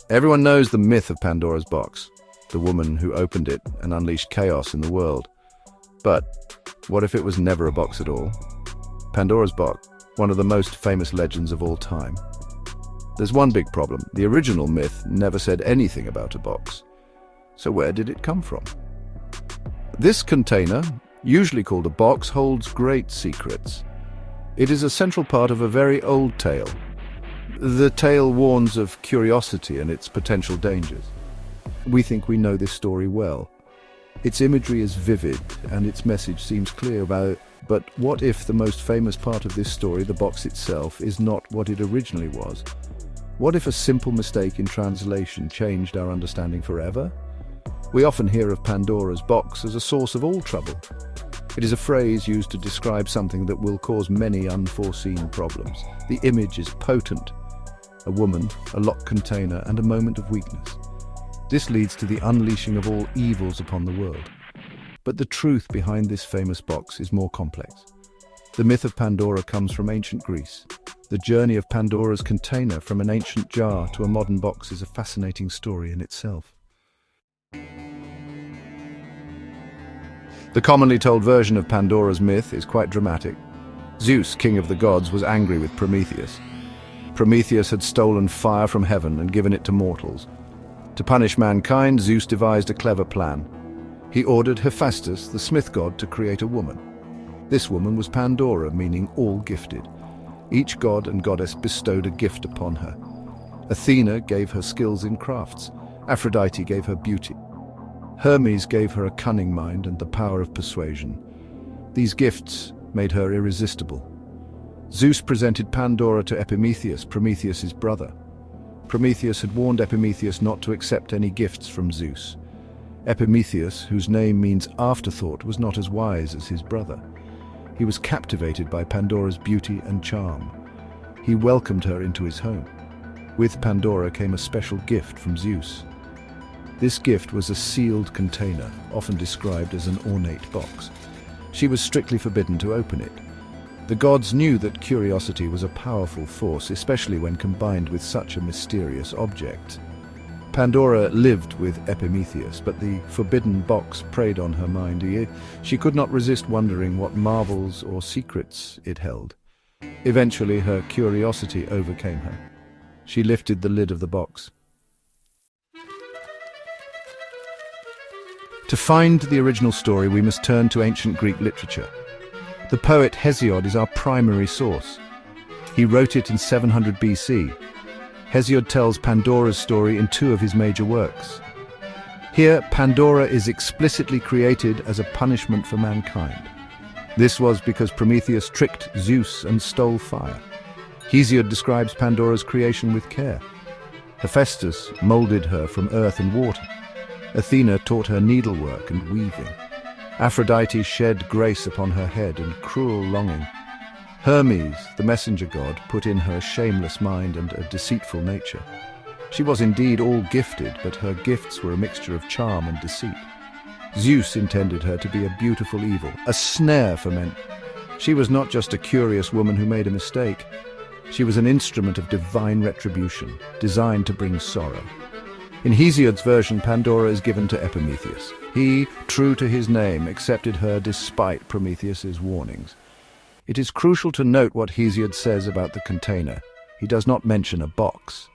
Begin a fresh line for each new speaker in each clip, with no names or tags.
Everyone knows the myth of Pandora's box, the woman who opened it and unleashed chaos in the world. But what if it was never a box at all? Pandora's box, one of the most famous legends of all time. There's one big problem. The original myth never said anything about a box. So where did it come from? This container, usually called a box, holds great secrets. It is a central part of a very old tale. The tale warns of curiosity and its potential dangers. We think we know this story well. Its imagery is vivid and its message seems clear but what if the most famous part of this story, the box itself, is not what it originally was? What if a simple mistake in translation changed our understanding forever? We often hear of Pandora's box as a source of all trouble. It is a phrase used to describe something that will cause many unforeseen problems. The image is potent. A woman, a locked container, and a moment of weakness. This leads to the unleashing of all evils upon the world. But the truth behind this famous box is more complex. The myth of Pandora comes from ancient Greece. The journey of Pandora's container from an ancient jar to a modern box is a fascinating story in itself. The commonly told version of Pandora's myth is quite dramatic. Zeus, king of the gods, was angry with Prometheus. Prometheus had stolen fire from heaven and given it to mortals. To punish mankind, Zeus devised a clever plan. He ordered Hephaestus, the smith god, to create a woman. This woman was Pandora, meaning all gifted. Each god and goddess bestowed a gift upon her. Athena gave her skills in crafts. Aphrodite gave her beauty. Hermes gave her a cunning mind and the power of persuasion. These gifts made her irresistible. Zeus presented Pandora to Epimetheus, Prometheus's brother. Prometheus had warned Epimetheus not to accept any gifts from Zeus. Epimetheus, whose name means afterthought, was not as wise as his brother. He was captivated by Pandora's beauty and charm. He welcomed her into his home. With Pandora came a special gift from Zeus. This gift was a sealed container, often described as an ornate box. She was strictly forbidden to open it. The gods knew that curiosity was a powerful force, especially when combined with such a mysterious object. Pandora lived with Epimetheus, but the forbidden box preyed on her mind. She could not resist wondering what marvels or secrets it held. Eventually, her curiosity overcame her. She lifted the lid of the box. To find the original story, we must turn to ancient Greek literature. The poet Hesiod is our primary source. He wrote it in 700 BC. Hesiod tells Pandora's story in two of his major works. Here, Pandora is explicitly created as a punishment for mankind. This was because Prometheus tricked Zeus and stole fire. Hesiod describes Pandora's creation with care. Hephaestus molded her from earth and water. Athena taught her needlework and weaving. Aphrodite shed grace upon her head and cruel longing. Hermes, the messenger god, put in her shameless mind and a deceitful nature. She was indeed all gifted, but her gifts were a mixture of charm and deceit. Zeus intended her to be a beautiful evil, a snare for men. She was not just a curious woman who made a mistake. She was an instrument of divine retribution, designed to bring sorrow. In Hesiod's version, Pandora is given to Epimetheus. He, true to his name, accepted her despite Prometheus's warnings. It is crucial to note what Hesiod says about the container. He does not mention a box.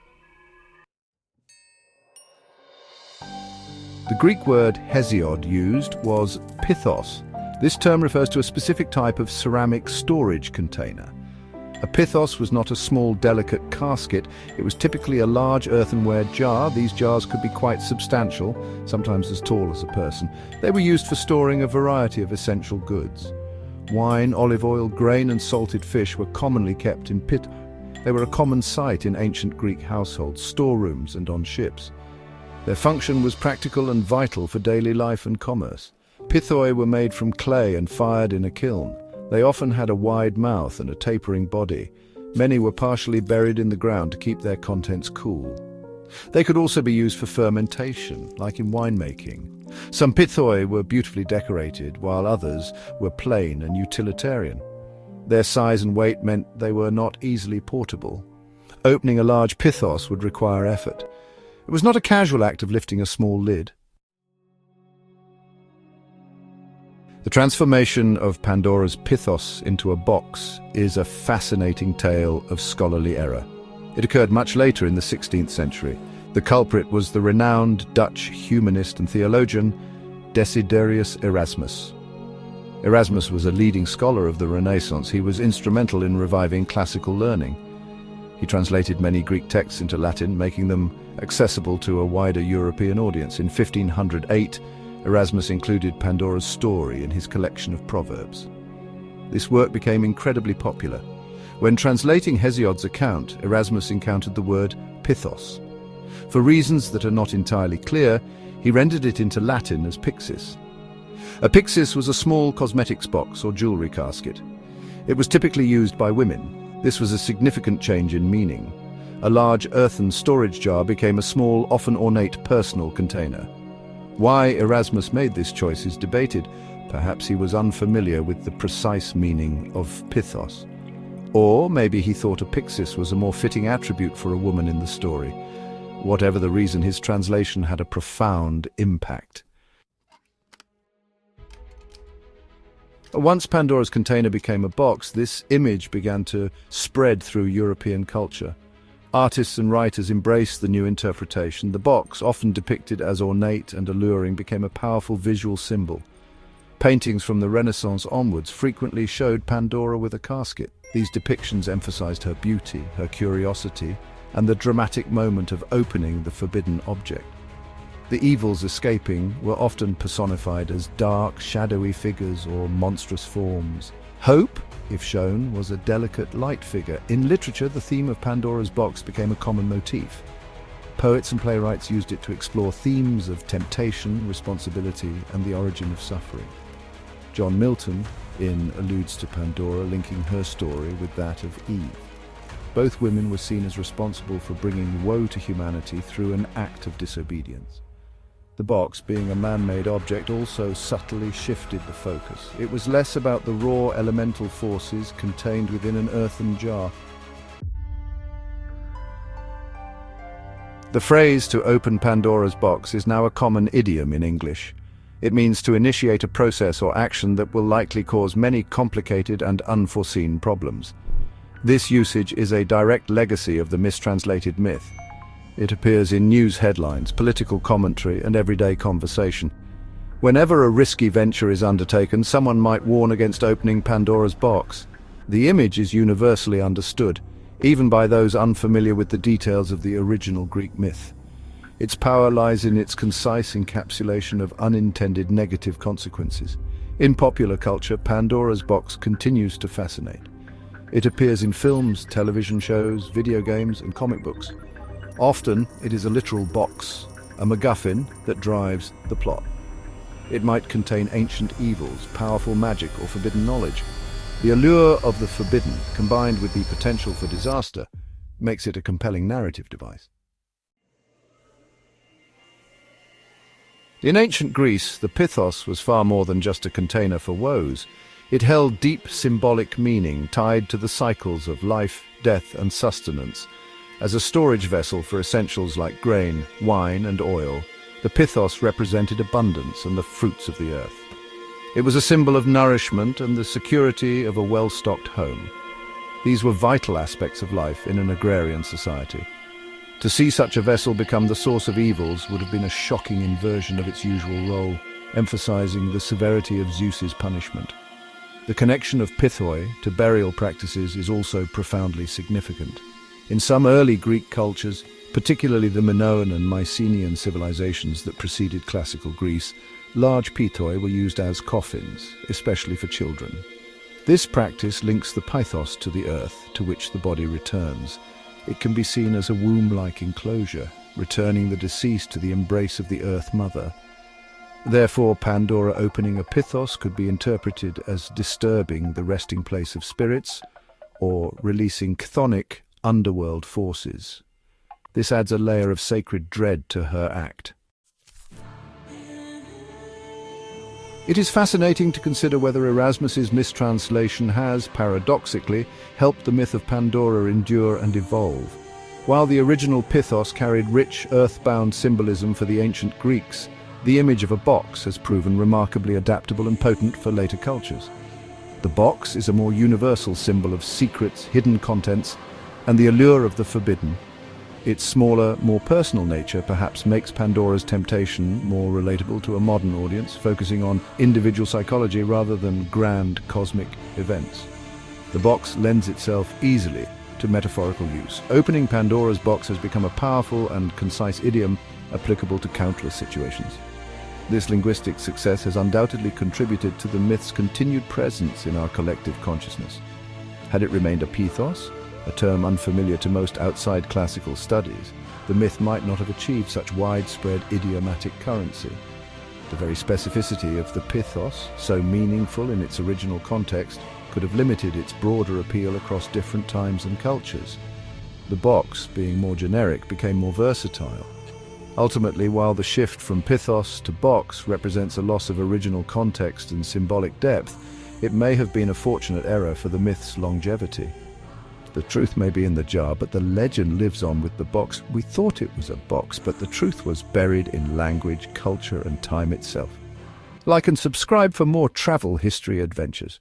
The Greek word Hesiod used was Pithos. This term refers to a specific type of ceramic storage container. A Pithos was not a small, delicate casket. It was typically a large earthenware jar. These jars could be quite substantial, sometimes as tall as a person. They were used for storing a variety of essential goods. Wine, olive oil, grain and salted fish were commonly kept in Pithos. They were a common sight in ancient Greek households, storerooms and on ships. Their function was practical and vital for daily life and commerce. Pithoi were made from clay and fired in a kiln. They often had a wide mouth and a tapering body. Many were partially buried in the ground to keep their contents cool. They could also be used for fermentation, like in winemaking. Some pithoi were beautifully decorated, while others were plain and utilitarian. Their size and weight meant they were not easily portable. Opening a large pithos would require effort. It was not a casual act of lifting a small lid. The transformation of Pandora's Pithos into a box is a fascinating tale of scholarly error. It occurred much later in the 16th century. The culprit was the renowned Dutch humanist and theologian Desiderius Erasmus. Erasmus was a leading scholar of the Renaissance. He was instrumental in reviving classical learning. He translated many Greek texts into Latin, making them accessible to a wider European audience. In 1508, Erasmus included Pandora's story in his collection of proverbs. This work became incredibly popular. When translating Hesiod's account, Erasmus encountered the word Pithos. For reasons that are not entirely clear, he rendered it into Latin as pyxis. A pyxis was a small cosmetics box or jewelry casket. It was typically used by women. This was a significant change in meaning. A large earthen storage jar became a small, often ornate personal container. Why Erasmus made this choice is debated. Perhaps he was unfamiliar with the precise meaning of Pithos. Or maybe he thought a pyxis was a more fitting attribute for a woman in the story. Whatever the reason, his translation had a profound impact. Once Pandora's container became a box, this image began to spread through European culture. Artists and writers embraced the new interpretation. The box, often depicted as ornate and alluring, became a powerful visual symbol. Paintings from the Renaissance onwards frequently showed Pandora with a casket. These depictions emphasized her beauty, her curiosity, and the dramatic moment of opening the forbidden object. The evils escaping were often personified as dark, shadowy figures or monstrous forms. Hope, if shown, was a delicate light figure. In literature, the theme of Pandora's box became a common motif. Poets and playwrights used it to explore themes of temptation, responsibility, and the origin of suffering. John Milton alludes to Pandora, linking her story with that of Eve. Both women were seen as responsible for bringing woe to humanity through an act of disobedience. The box, being a man-made object, also subtly shifted the focus. It was less about the raw elemental forces contained within an earthen jar. The phrase "to open Pandora's box" is now a common idiom in English. It means to initiate a process or action that will likely cause many complicated and unforeseen problems. This usage is a direct legacy of the mistranslated myth. It appears in news headlines, political commentary, and everyday conversation. Whenever a risky venture is undertaken, someone might warn against opening Pandora's box. The image is universally understood, even by those unfamiliar with the details of the original Greek myth. Its power lies in its concise encapsulation of unintended negative consequences. In popular culture, Pandora's box continues to fascinate. It appears in films, television shows, video games, and comic books. Often, it is a literal box, a MacGuffin that drives the plot. It might contain ancient evils, powerful magic, or forbidden knowledge. The allure of the forbidden, combined with the potential for disaster, makes it a compelling narrative device. In ancient Greece, the Pithos was far more than just a container for woes. It held deep symbolic meaning tied to the cycles of life, death, and sustenance. As a storage vessel for essentials like grain, wine, and oil, the Pithos represented abundance and the fruits of the earth. It was a symbol of nourishment and the security of a well-stocked home. These were vital aspects of life in an agrarian society. To see such a vessel become the source of evils would have been a shocking inversion of its usual role, emphasizing the severity of Zeus's punishment. The connection of Pithoi to burial practices is also profoundly significant. In some early Greek cultures, particularly the Minoan and Mycenaean civilizations that preceded classical Greece, large Pithoi were used as coffins, especially for children. This practice links the Pithos to the earth, to which the body returns. It can be seen as a womb-like enclosure, returning the deceased to the embrace of the Earth Mother. Therefore, Pandora opening a Pithos could be interpreted as disturbing the resting place of spirits, or releasing chthonic, underworld forces. This adds a layer of sacred dread to her act. It is fascinating to consider whether Erasmus's mistranslation has, paradoxically, helped the myth of Pandora endure and evolve. While the original Pithos carried rich, earthbound symbolism for the ancient Greeks, the image of a box has proven remarkably adaptable and potent for later cultures. The box is a more universal symbol of secrets, hidden contents, and the allure of the forbidden. Its smaller, more personal nature perhaps makes Pandora's temptation more relatable to a modern audience, focusing on individual psychology rather than grand cosmic events. The box lends itself easily to metaphorical use. Opening Pandora's box has become a powerful and concise idiom applicable to countless situations. This linguistic success has undoubtedly contributed to the myth's continued presence in our collective consciousness. Had it remained a Pithos, a term unfamiliar to most outside classical studies, the myth might not have achieved such widespread idiomatic currency. The very specificity of the Pithos, so meaningful in its original context, could have limited its broader appeal across different times and cultures. The box, being more generic, became more versatile. Ultimately, while the shift from Pithos to box represents a loss of original context and symbolic depth, it may have been a fortunate error for the myth's longevity. The truth may be in the jar, but the legend lives on with the box. We thought it was a box, but the truth was buried in language, culture, and time itself. Like and subscribe for more travel history adventures.